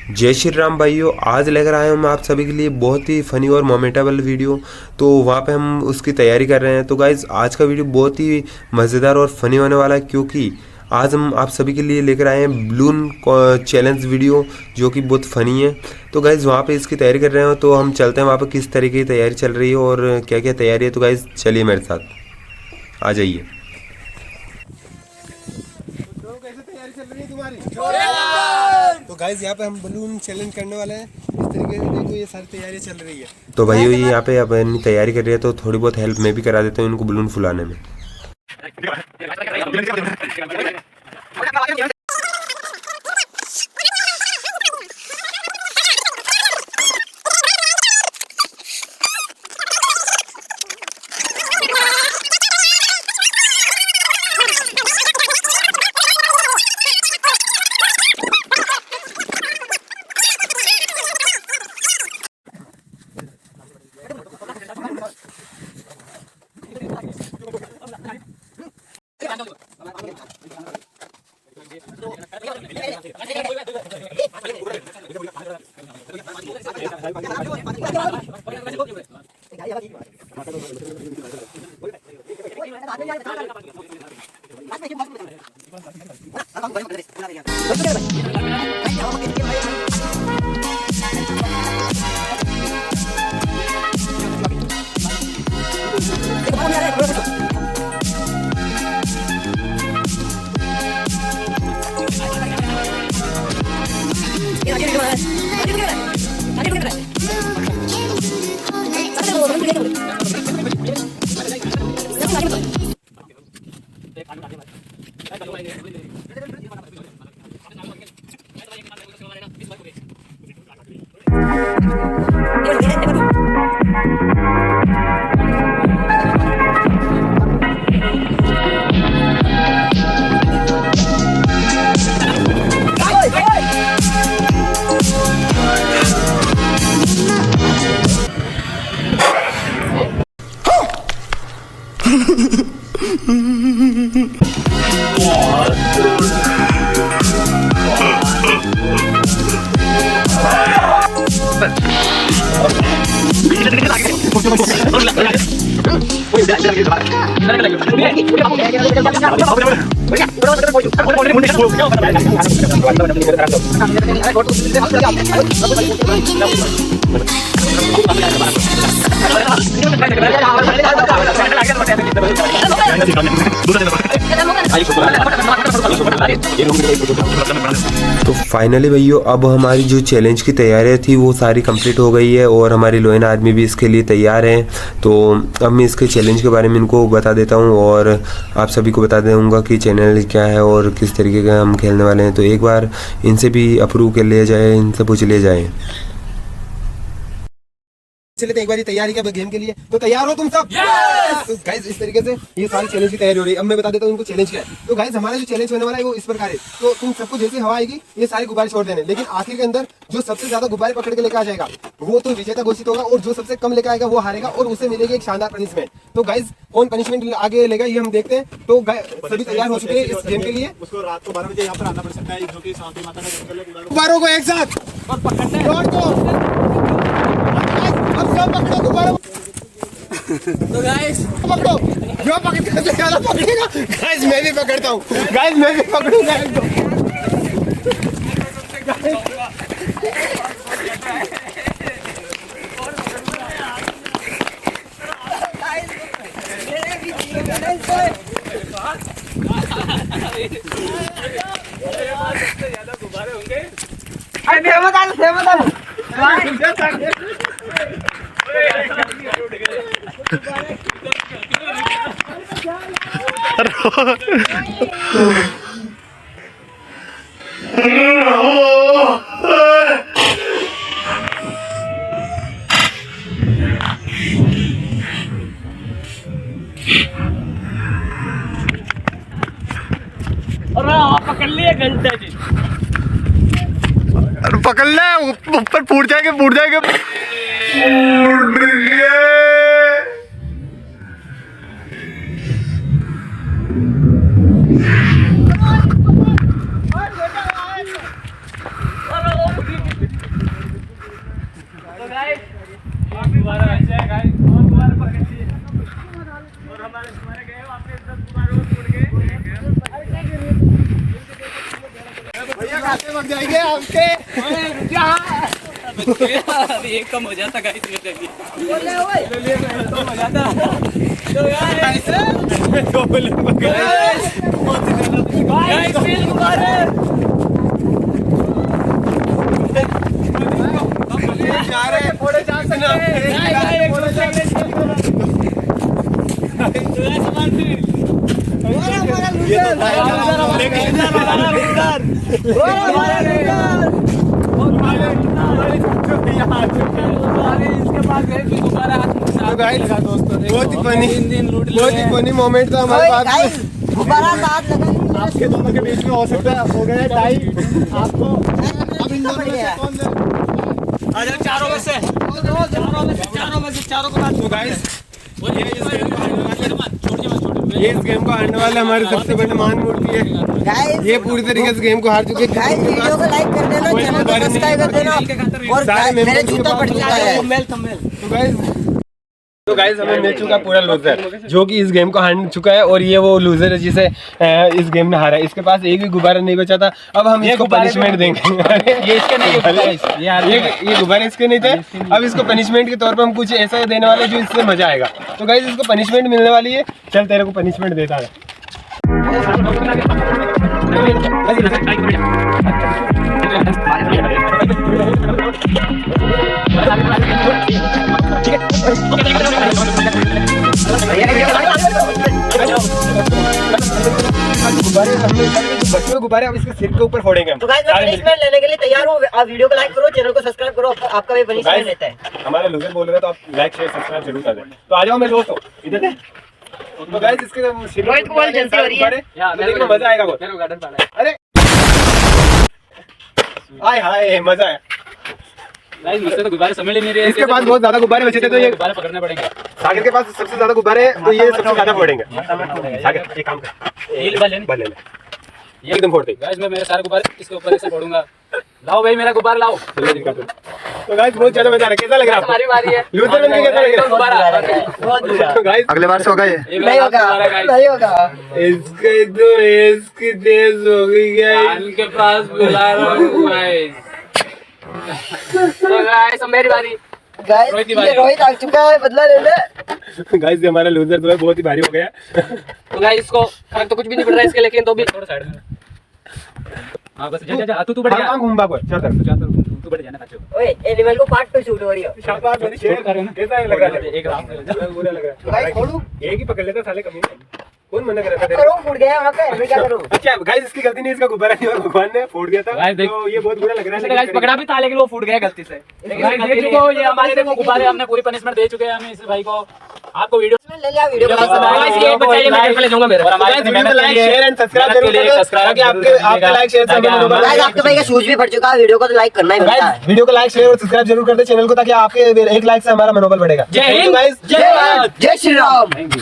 जय श्री राम भाइयों। आज लेकर आया हूँ मैं आप सभी के लिए बहुत ही फ़नी और मोमेंटेबल वीडियो। तो वहाँ पे हम उसकी तैयारी कर रहे हैं। तो गाइज़ आज का वीडियो बहुत ही मज़ेदार और फ़नी होने वाला है, क्योंकि आज हम आप सभी के लिए लेकर आए हैं बलून चैलेंज वीडियो, जो कि बहुत फ़नी है। तो गाइज़ वहाँ पे इसकी तैयारी कर रहे हैं, तो हम चलते हैं वहाँ पर किस तरीके की तैयारी चल रही है और क्या क्या तैयारी है। तो गाइज़ चलिए मेरे साथ आ जाइए। कैसे तैयारी चल रही है तुम्हारी? तो गाइस यहाँ पे हम बलून चैलेंज करने वाले हैं। इस तरीके से देखो ये सारी तैयारी चल रही है। तो भाइयों ये यहाँ पे अपनी तैयारी कर रही है, तो थोड़ी बहुत हेल्प मैं भी करा देता हूँ इनको बलून फुलाने में। तो फाइनली भैया अब हमारी जो चैलेंज की तैयारियां थी वो सारी कंप्लीट हो गई है और हमारी लोयन आर्मी भी इसके लिए तैयार है। तो अब मैं इसके चैलेंज के बारे में इनको बता देता हूँ और आप सभी को बता दूँगा कि चैनल क्या है और किस तरीके का हम खेलने वाले हैं। तो एक बार इनसे भी अप्रूव कर लिया जाए, इनसे पूछ लिया जाए। चलिए तो एक बार तैयारी क्या गेम के लिए, तो तैयार हो तुम सब? तो गाइस इस तरीके से ये सारी चैलेंज की तैयारी हो रही है। अब मैं बता देता हूँ उनको चैलेंज क्या है। तो गाइस हमारा जो चैलेंज होने वाला है वो इस प्रकार है। तो तुम सबको जैसे हवा आएगी ये सारे गुब्बारे छोड़ देने, लेकिन आखिर के अंदर जो सबसे ज्यादा गुब्बारे पकड़ के लेकर आ जाएगा वो तो विजेता घोषित होगा, और जो सबसे कम लेकर आएगा वो हारेगा और उसे मिलेगी एक शानदार पनिशमेंट। तो गाइस कौन पनिशमेंट आगे लेगा ये हम देखते हैं। तो सभी तैयार हो चुके हैं इस गेम के लिए। उसको रात को 12 बजे यहाँ पर आना पड़ सकता है, जो कि शांति माता का जंगल है। गुब्बारों को एक साथ और पकड़ना है। अब सब पकड़ो गुब्बारों। तो गाइस पकड़ो, जो पकड़ने से ज्यादा पकड़ेगा। गाइस मैं भी पकड़ता हूँ, गाइस मैं भी पकड़ूंगा इनको। गुब्बारे होंगे। पकड़ लिए घंटे जी। अरे पकड़ ले, ऊपर फूट जाएंगे, फूट जाएंगे। जाएंगे आपके। एक कम हो जाता गाइस मेरे लिए। कम हो जाता तो गाइस तेल गुब्बारे जा रहे हैं फोड़े चाक से ना बहुत ही फनी मोमेंट था हमारे पास। गुब्बारा साथ लगा आपके दोनों के बीच में हो सकता है हो गया टाइम आपको। अब इन दोनों में से कौन ले? चारों में से चारों को बात। तो गाइस ये इस गेम को हारने वाले हमारे सबसे बड़े महान मूर्ति है। गाइस ये पूरी तरीके से गेम को हार चुके हैं। गाइस वीडियो को लाइक कर देना, चैनल को सब्सक्राइब कर देना और मेरे जूता पड़ चुका है। तो गाइस हमें मिल चुका पूरा लूजर जो कि इस गेम को हार चुका है और ये वो लूजर है जिसे इस गेम में हारा है। इसके पास एक भी गुब्बारा नहीं बचा था। अब हम इसको पनिशमेंट देंगे। ये इसके नहीं, ये गुब्बारे इसके नहीं थे। अब इसको पनिशमेंट के तौर पर हम कुछ ऐसा देने वाले जो इससे मजा आएगा। तो गाइस इसको पनिशमेंट मिलने वाली है। चल तेरे को पनिशमेंट देता है। गुब्बारे अब इसके सिर के ऊपर फोड़ेंगे हम। तो गाइस मैं पनिशमेंट लेने के लिए तैयार हूं। आप वीडियो को लाइक करो, चैनल को सब्सक्राइब करो, आपका भी पनिशमेंट लेता है। हमारे लूजर बोल रहे हैं तो आप लाइक शेयर सब्सक्राइब जरूर कर दें। तो आ जाओ मेरे दोस्तों इधर से। तो गाइस इसके रोहित को बॉल जल्दी हो रही है। देखने में मजा आएगा बहुत। अरे हाय हाय मजा आया। गाइस मुझसे तो गुब्बारे समझ ही नहीं रहे। इसके पास बहुत ज्यादा गुब्बारे बचे थे तो ये गुब्बारे पकड़ने पड़ेंगे। सागर के पास सबसे ज्यादा गुब्बारे हैं तो ये सबसे ज्यादा फोड़ेंगे। सागर एक काम कर ये बल ले ये एकदम फोड़ दे। गाइस मैं मेरे सारे गुब्बारे इसके ऊपर ऐसे फोड़ूंगा। लाओ भाई मेरा गुब्बारा लाओ। तो गाइस बहुत ज्यादा मजा आ रहा है। कैसा लग रहा है? हमारी बारी है। लूजर बनके कैसा लग रहा है? तो गाइस अगले बार से होगा ये। नहीं होगा, नहीं होगा। इसके तो इसकी तेज हो गई गाइस। इनके पास बुला रहा हूं गाइस। तो गाइस मेरी बारी। गाइस रोहित की ये बारी। रोहित आ चुका है, बदला ले ले। गाइस ये हमारा लूजर जो है बहुत ही भारी हो गया। तो गाइस इसको फर्क तो कुछ भी नहीं पड़ रहा है इसके, लेकिन तो भी थोड़ा साइड में। हां बस जा तू बढ़ जा। घूम बाग चल तू बढ़ जाना बच्चों। ओए एनिमल को पार्ट 2 शूट हो रही है। शाबाश मेरी शेर कैसा लग रहा है? एक राउंड बुरा लग रहा है। गाइस खोलूं? एक ही पकड़ लेता साले कमी नहीं। कौन मना कर रहा था? करो फूट गया वहां पे, मैं क्या करूं? अच्छा गाइस इसकी गलती नहीं, इसका गुब्बारा नहीं और भगवान ने फोड़ दिया था। गाइस देख। तो ये बहुत बुरा लग रहा है। गाइस पकड़ा भी था लेकिन वो फूट गया गलती से। लेकिन देख चुको ये हमारे देखो गुब्बारे हमने पूरी पनिशमेंट दे चुके हैं हमें इस भाई को। आपको वीडियो ले लिया वीडियो को गाइस ये बच्चा ये मैं ले जाऊंगा मेरे। और हमारे वीडियो को लाइक शेयर एंड सब्सक्राइब जरूर करें। ताकि आपके लाइक शेयर से हमें मनोबल गाइस आपके भाई का शूज भी फट चुका है, वीडियो को तो लाइक करना ही बनता है। वीडियो को लाइक शेयर और सब्सक्राइब जरूर कर दे चैनल को, ताकि आपके एक लाइक से हमारा मनोबल बढ़ेगा। जय हिंद, गाइस जय श्री राम।